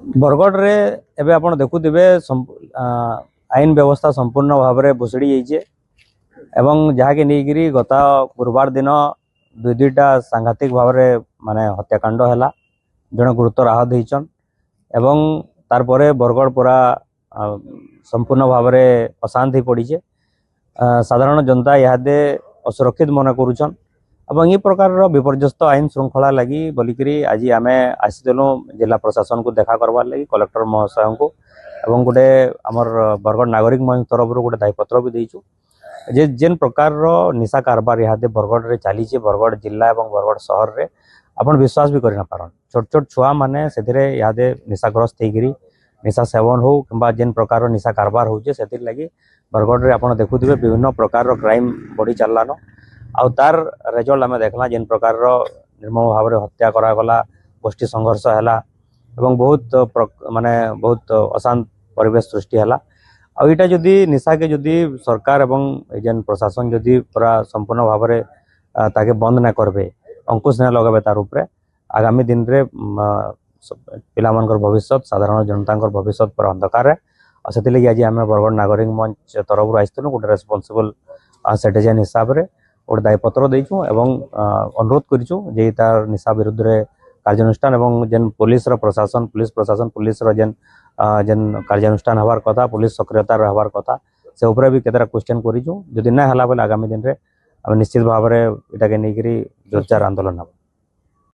बरगढ़ रे एबे आपण देखुथिबे आईन व्यवस्था संपूर्ण भाव में भुसड़ी जाइए एवं जहाँकि नहींकि गत गुरुवार दिन दुईटा सांघातिक भाव में माने हत्याकांड है जड़े गुरुतर आहत होचन एवं तारपरे बरगढ़ पूरा संपूर्ण भाव में अशांत हो पड़ी साधारण जनता इहादे असुरक्षित मन करुछन एवं ये प्रकार विपर्यस्त आईन श्रृंखला लगी बोलिकी आज आम आसीलु जिला प्रशासन को देखा करवार लगी कलेक्टर महोदय को एवं गोटे आमर बरगढ़ नागरिक मंच तरफ गोटे दायीपत्र भी देचु जे जेन प्रकार निशा कारबार इहादे बरगढ़ रे चली बरगढ़ जिला और बरगढ़ सहर रे आपण विश्वास भी करना पारन छोट छोट छुआ माने से इहादे निशाग्रस्त होकर निशा सेवन हो कि जेन प्रकार निशा कारबार हो लगी बरगढ़ रे आपण देखुथिबे विभिन्न प्रकार क्राइम बढ़ी चलान आउ तार रेजल्ट आम देखला जेन प्रकार निर्मम भाव में हत्या करागला गोष्ठी संघर्ष है एवं बहुत माने बहुत अशांत परिवेश सृष्टि है आईटा जदि निशा के जदि सरकार एवं जेन प्रशासन जदि पूरा संपूर्ण भाव में ताके बंद ना करबे अंकुश ना लगाबे तार उपरे आगामी दिन रे पिलामानकर भविष्य साधारण जनता भविष्य पूरा अंधकार है और से आज आम बरगढ़ नागरिक मंच तरफ आसलु गोटे रेस्पॉन्सिबल सिटीजन हिसाब से गोटे दायीपत्र देचु एवं अनुरोध करूँ जे तार निशा विरुद्ध रे कार्यानुष्ठान एवं जेन पुलिस प्रशासन पुलिस जेन जेन कार्यानुष्ठान हबार कथा पुलिस सक्रियता हबार कथा से उपरे भी केतरा क्वेश्चन करूँ जदि ना हला बेले आगामी दिन रे निश्चित भाव में इटा के नहीं जोरदार आंदोलन हम।